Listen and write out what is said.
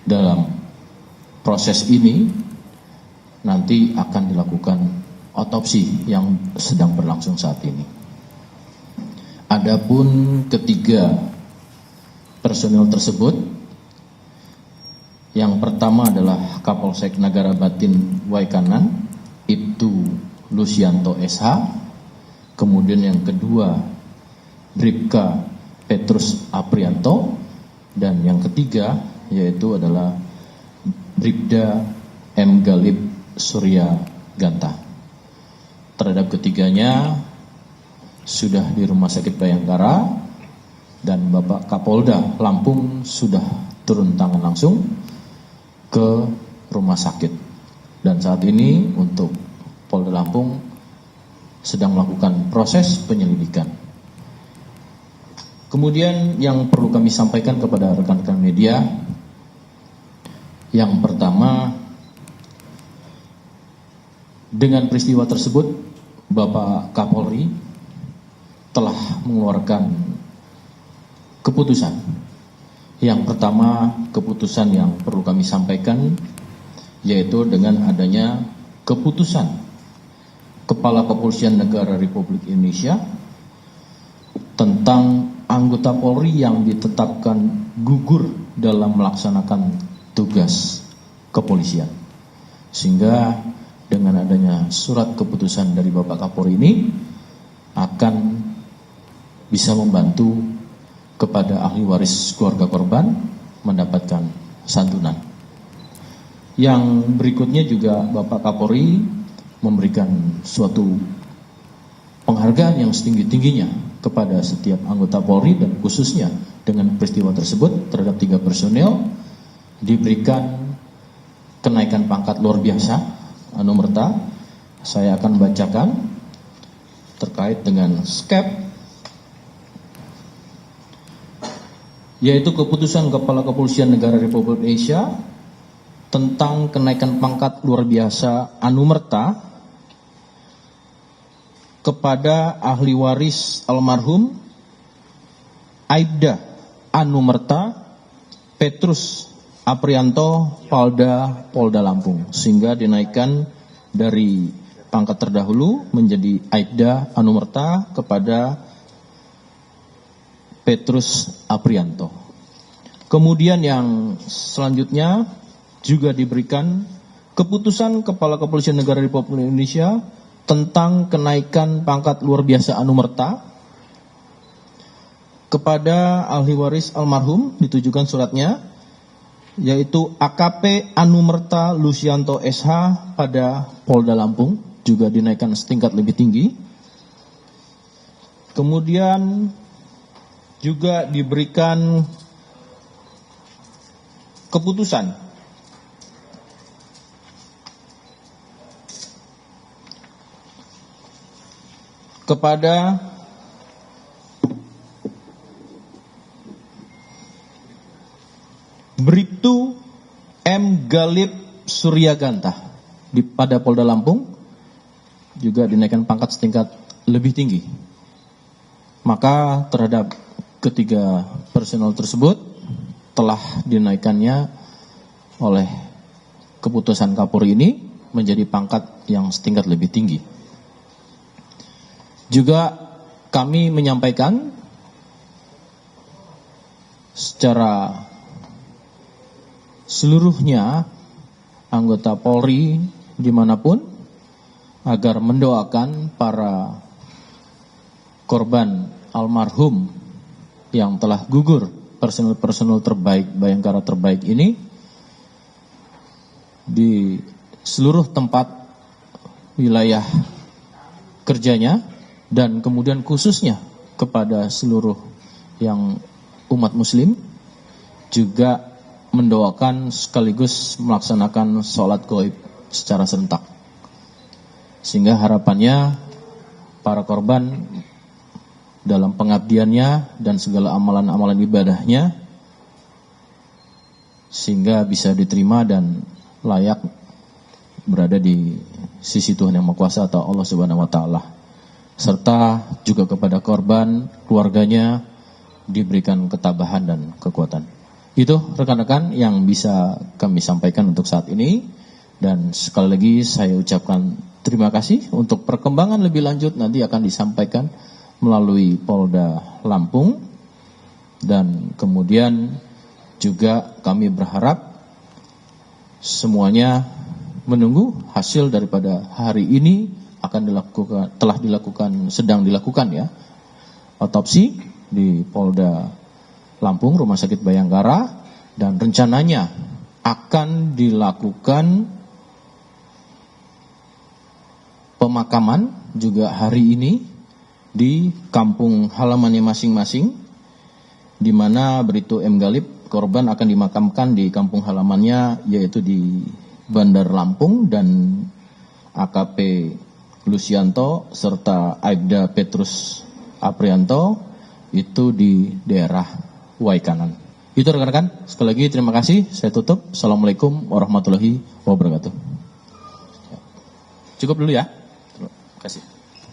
dalam proses ini nanti akan dilakukan otopsi yang sedang berlangsung saat ini. Adapun ketiga personil tersebut, yang pertama adalah Kapolsek Nagara Batin Waikanan, Ibtu Lucianto SH, kemudian yang kedua Bribka Petrus Aprianto, dan yang ketiga yaitu adalah Bribda M. Galib Surya Ganta. Terhadap ketiganya sudah di Rumah Sakit Bayangkara dan Bapak Kapolda Lampung sudah turun tangan langsung ke rumah sakit. Dan saat ini untuk Polda Lampung sedang melakukan proses penyelidikan. Kemudian yang perlu kami sampaikan kepada rekan-rekan media, yang pertama, dengan peristiwa tersebut Bapak Kapolri telah mengeluarkan keputusan. Yang pertama, keputusan yang perlu kami sampaikan yaitu dengan adanya keputusan Kepala Kepolisian Negara Republik Indonesia tentang anggota Polri yang ditetapkan gugur dalam melaksanakan tugas kepolisian. Sehingga dengan adanya surat keputusan dari Bapak Kapolri ini akan bisa membantu kepada ahli waris keluarga korban mendapatkan santunan. Yang berikutnya juga Bapak Kapolri memberikan suatu penghargaan yang setinggi-tingginya kepada setiap anggota Polri, dan khususnya dengan peristiwa tersebut terhadap 3 personel diberikan kenaikan pangkat luar biasa anumerta. Saya akan bacakan terkait dengan SCAP, yaitu keputusan Kepala Kepolisian Negara Republik Indonesia tentang kenaikan pangkat luar biasa anumerta kepada ahli waris almarhum Aibda Anumerta Petrus Aprianto Polda Lampung, sehingga dinaikkan dari pangkat terdahulu menjadi Aibda Anumerta kepada Petrus Aprianto. Kemudian yang selanjutnya juga diberikan keputusan Kepala Kepolisian Negara Republik Indonesia tentang kenaikan pangkat luar biasa anumerta kepada ahli waris almarhum, ditujukan suratnya, yaitu AKP Anumerta Lucianto SH pada Polda Lampung, juga dinaikkan setingkat lebih tinggi. Kemudian juga diberikan keputusan kepada Bribtu M. Galib Surya Ganta pada Polda Lampung, juga dinaikkan pangkat setingkat lebih tinggi. Maka terhadap ketiga personel tersebut telah dinaikannya oleh keputusan Kapolri ini menjadi pangkat yang setingkat lebih tinggi. Juga kami menyampaikan secara seluruhnya anggota Polri dimanapun agar mendoakan para korban almarhum yang telah gugur, personel-personel terbaik Bayangkara terbaik ini, di seluruh tempat wilayah kerjanya, dan kemudian khususnya kepada seluruh yang umat muslim, juga mendoakan sekaligus melaksanakan sholat gaib secara serentak. Sehingga harapannya para korban dalam pengabdiannya dan segala amalan-amalan ibadahnya sehingga bisa diterima dan layak berada di sisi Tuhan Yang Maha Kuasa atau Allah Subhanahu wa taala. Serta juga kepada korban, keluarganya diberikan ketabahan dan kekuatan. Itu rekan-rekan yang bisa kami sampaikan untuk saat ini. Dan sekali lagi saya ucapkan terima kasih. Untuk perkembangan lebih lanjut nanti akan disampaikan melalui Polda Lampung. Dan kemudian juga kami berharap semuanya menunggu hasil daripada hari ini sedang dilakukan ya, otopsi di Polda Lampung, Rumah Sakit Bayangkara, dan rencananya akan dilakukan pemakaman juga hari ini di kampung halamannya masing-masing, di mana Bribtu M. Galib korban akan dimakamkan di kampung halamannya, yaitu di Bandar Lampung, dan AKP Lusianto serta Aibda Petrus Aprianto itu di daerah Waikanan. Itu rekan-rekan, sekali lagi terima kasih, saya tutup. Assalamualaikum warahmatullahi wabarakatuh. Cukup dulu ya. Terima kasih.